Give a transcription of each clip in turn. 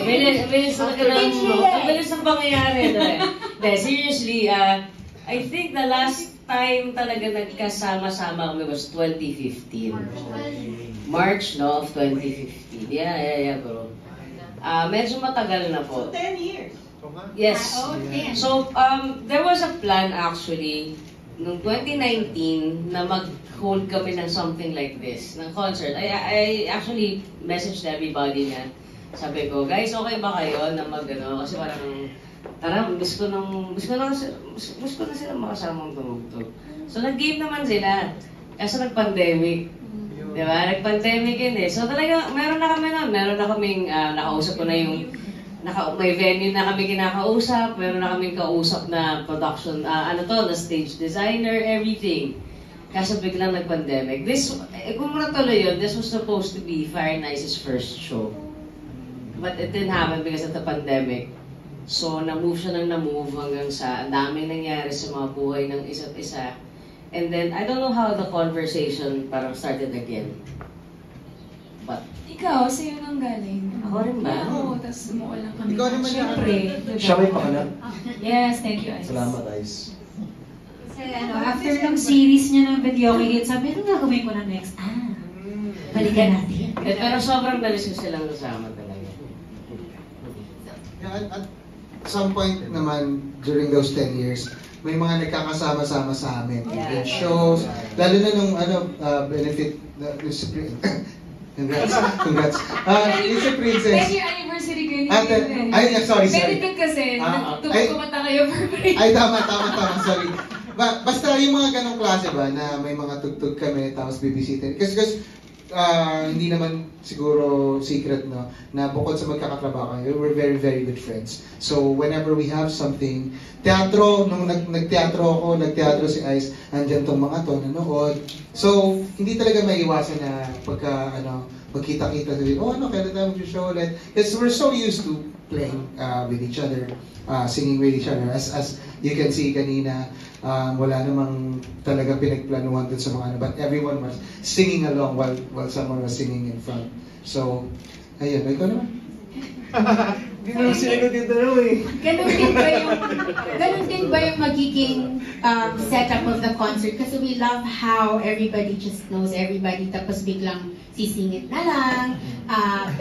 Bilis talaga ang bilis ng pangyayari. Seriously, I think the last time talaga nagkasama-sama kami was 2015. March, no, of 2015. Yeah, bro. Medyo matagal na po. So 10 years. Yes. So, there was a plan actually, noong 2019, na mag-hold kami ng something like this, ng concert. I actually messaged everybody na, sabi ko, guys, okay ba kayo na mag-ano? Kasi parang, tara, gusto na sila makasamang tumugtog. So, nag-game naman sila. Kaso nag-pandemic. Diba? Nag-pandemic yun eh. So, talaga, meron na kaming, nakausap ko na yung, may venue na kami kinakausap, meron na kaming kausap na production, na stage designer, everything. Kaso biglang nag-pandemic. Kung natuloy yun, this was supposed to be Fire and Ice's first show. But it didn't happen because of the pandemic. So, na-move siya hanggang sa daming nangyari sa mga buhay ng isa't isa. And then, I don't know how the conversation parang started again. But, ikaw, sa'yo nang galing. Ako rin ba? Oo, tapos umuha lang kami. Ikaw naman Siyempre. Siya may pangalan? Yes, thank you, Ice. Salamat, Ice. Kasi after ng series niya ng video kay sabi, ano gagawin ko na next? Balikan natin. Pero sobrang dalis ko silang kasama talaga. At some point naman, during those 10 years, may mga nagkakasama-sama sa amin. In shows, lalo na nung benefit, Congrats. It's a princess. 10-year anniversary kayo. Sorry. Benefit kasi, kumanta kayo for free. Tama, sorry. Basta yung mga ganong klase ba, na may mga tugtog kami, tapos bibisitin. Kasi hindi naman siguro secret, no, na bukod sa magkakatrabaho kami, we're very, very good friends. So, whenever we have something, teatro, nung nagteatro si Ice, andyan tong mga to, nanood. So, hindi talaga maiwasan na magkita-kita sabihin, kailan tayo mag-show ulit? Because we're so used to playing with each other, singing with each other. As you can see kanina, wala namang talaga pinagplanuhan dun sa mga but everyone was singing along while someone was singing in front. So, ayun, ikaw naman. Hindi naman sinagot yung tanong eh. Ganun din ba yung magiging setup of the concert? Kasi we love how everybody just knows everybody, tapos biglang sisingit na lang.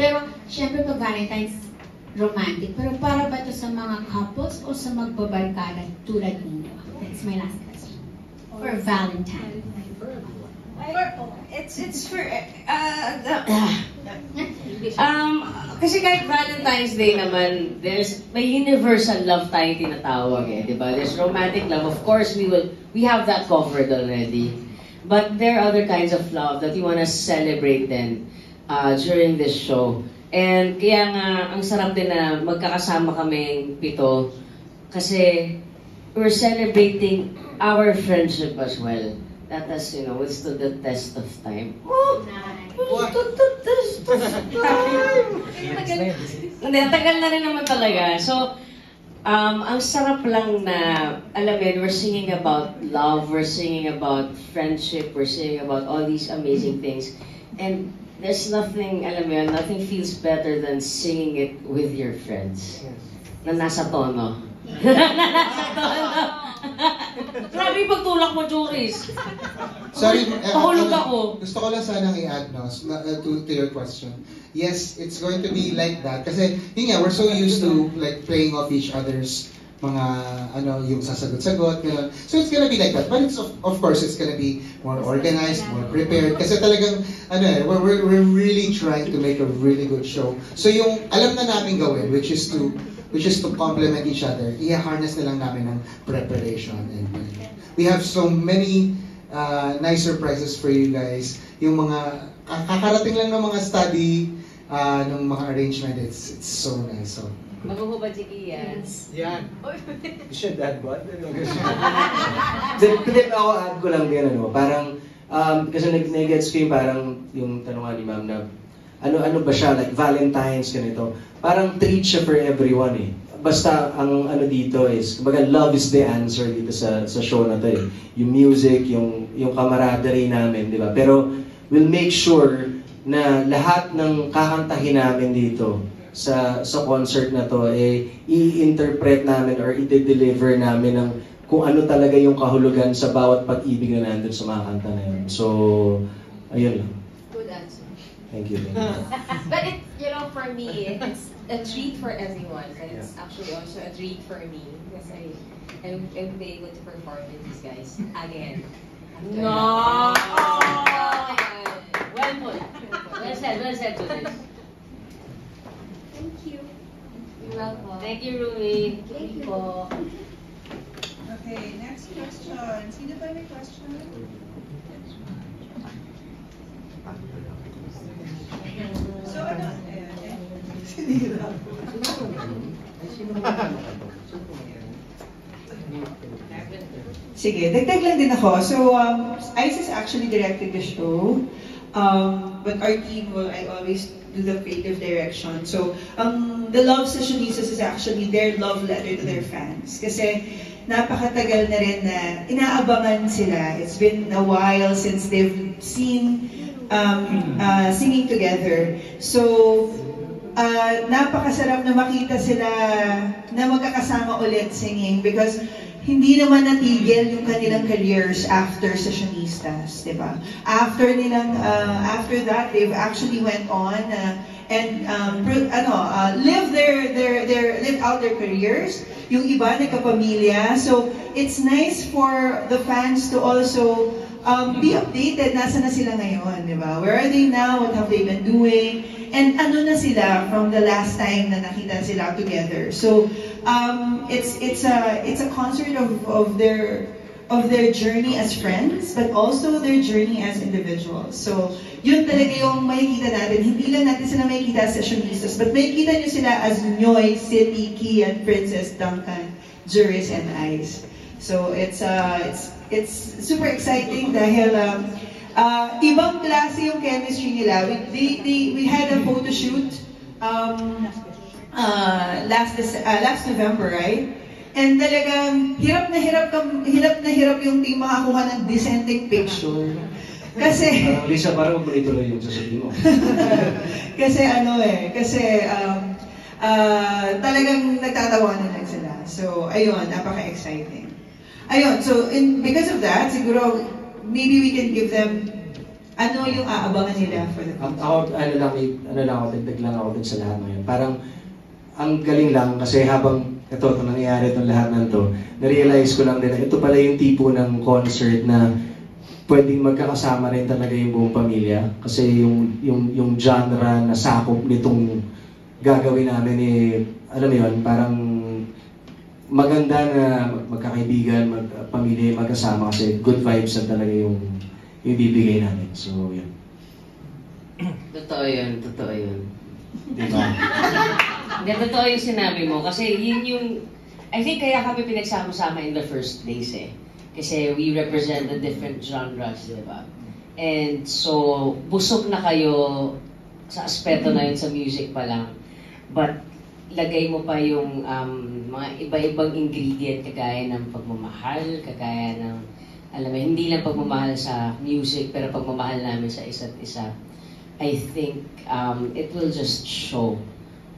Pero, syempre pag Valentine's romantic, pero para ba ito sa mga couples o sa magbabarkada tulad ninyo? That's my last question. For Valentine. It's for kasi kahit Valentine's Day naman, may universal love tayong tinatawag eh, di ba? There's romantic love. Of course, we have that covered already. But there are other kinds of love that we want to celebrate then during this show. And kaya nga, ang sarap din na magkakasama kami 7 kasi we're celebrating our friendship as well. That has, withstood the test of time. Withstood the test of time! Hindi, tagal na rin naman talaga. So, ang sarap lang na, alam mo, we're singing about love, we're singing about friendship, we're singing about all these amazing things. And there's nothing, alam mo, nothing feels better than singing it with your friends. Na nasa tono. Nasa tono. Grabe pagtulak mo, Juris. Sorry, Pahulog ako. Gusto ko lang sanang i-add to your question. Yes, it's going to be like that. Kasi, we're so used to like playing off each other's mga, yung sasagot-sagot, gano'n. So it's gonna be like that. But of course, it's gonna be more organized, more prepared. Kasi talagang, we're really trying to make a really good show. So yung alam na namin gawin, which is to complement each other, i-harness na lang namin ng preparation. And we have so many nice surprises for you guys. Yung mga, kakarating lang ng mga study, ng mga arrangement, it's so nice. So, Maguhubad si Kian. yan. Siya dad bod? Then ako add ko lang din, parang, kasi nag-gets ko yung parang, yung tanungan ni ma'am na, ano ba siya, like Valentine's, ganito. Parang treat siya for everyone eh. Basta ang dito is, kumbaga love is the answer dito sa show na to eh. Yung music, yung camaraderie namin, di ba? Pero we'll make sure na lahat ng kakantahin namin dito sa concert na to, i-interpret namin or i-deliver namin ng kung ano talaga yung kahulugan sa bawat pag-ibig na nandun sa mga kanta na yun. So, ayun lang. Good answer. Thank you. But for me, it's a treat for everyone. But it's actually also a treat for me because I'm able to perform with these guys again. No! Well put. Well said to this. Thank you. You're welcome. Thank you, Rumi. Thank you po. Okay, next question. Sino ba may question? So, ano? Sige, dagdag lang din ako. So, Isis actually directed the show. But our team I always do the creative direction. So, the Love Sessionistas is actually their love letter to their fans. Kasi, napakatagal na rin na inaabangan sila. It's been a while since they've seen singing together. So, napakasarap na makita sila na magkakasama ulit singing because hindi naman natigil yung kanilang careers after Sessionistas, di ba? After that, they've actually went on and lived out their careers. Yung iba nagkapamilya. So, it's nice for the fans to also be updated. Nasaan na sila ngayon, di ba? Where are they now? What have they been doing? And ano na sila from the last time na nakita sila together. So, it's a concert of their journey as friends, but also their journey as individuals. So, yun talaga yung makikita natin. Hindi lang natin sila makikita as Sessionistas, but makikita nyo sila as Noy, City, Kian, Princess, Duncan, Juris, and Ice. So, it's super exciting dahil ibang klase yung chemistry nila. We had a photo shoot last November, right? And talagang hirap na hirap yung team makakuha ng dissenting picture. Kasi Lisa, parang tuloy yung sasabihin mo. kasi talagang nagtatawanan lang sila. So ayun, napaka-exciting. Ayun, so because of that, siguro maybe we can give them ano yung aabangan nila for the future. Dagdag lang ako din sa lahat ngayon. Parang, ang galing lang kasi habang ito nangyayari itong lahat ng to, na-realize ko lang din na ito pala yung tipo ng concert na pwedeng magkakasama rin talaga yung buong pamilya. Kasi yung genre na sakop nitong gagawin namin alam mo yun, parang maganda na magkakaibigan, magpamilya, magkasama kasi good vibes na talaga yung ibibigay namin. So, yun. Totoo yun. Diba? Hindi, totoo yung sinabi mo. Kasi yun yung, I think kaya kami pinagsama-sama in the first place Kasi we represent the different genres, diba? And so, busog na kayo sa aspeto na yun sa music pa lang. But, lagay mo pa yung mga iba-ibang ingredient kagaya ng pagmamahal, kagaya ng alam mo, hindi lang pagmamahal sa music, pero pagmamahal namin sa isa't isa. I think it will just show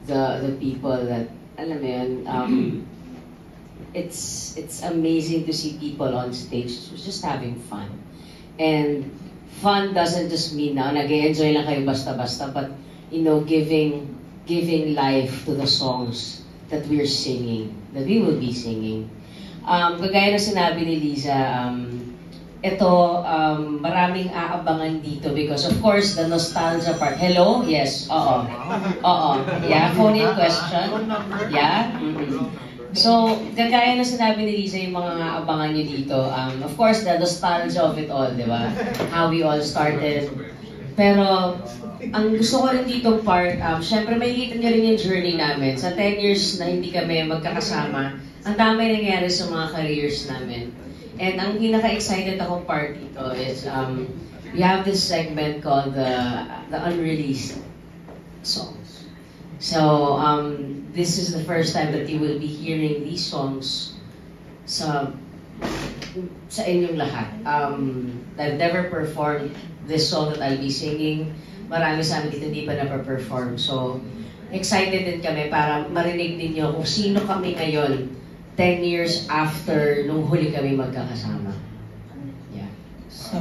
the people that, alam mo yun, it's amazing to see people on stage just having fun. And fun doesn't just mean na nag-enjoy lang kayo basta-basta, but, giving life to the songs that we're singing, that we will be singing. Kagaya na sinabi ni Liza, ito, maraming aabangan dito because of course, the nostalgia part. Hello? Yes. Oo. Yeah, phone-in question. Yeah? So, kagaya na sinabi ni Liza yung mga aabangan nyo dito. Of course, the nostalgia of it all, di ba? How we all started. Pero, ang gusto ko rin ditong part, syempre makikita nyo rin yung journey namin. Sa 10 years na hindi kami magkakasama, ang dami nangyari sa mga careers namin. And ang pinaka-excited akong part dito is, we have this segment called the unreleased songs. So, this is the first time that you will be hearing these songs sa inyong lahat. I've never performed this song that I'll be singing. Marami sa amin dito hindi pa na-perform. So, excited din kami para marinig ninyo kung sino kami ngayon 10 years after nung huli kami magkakasama. Yeah. So,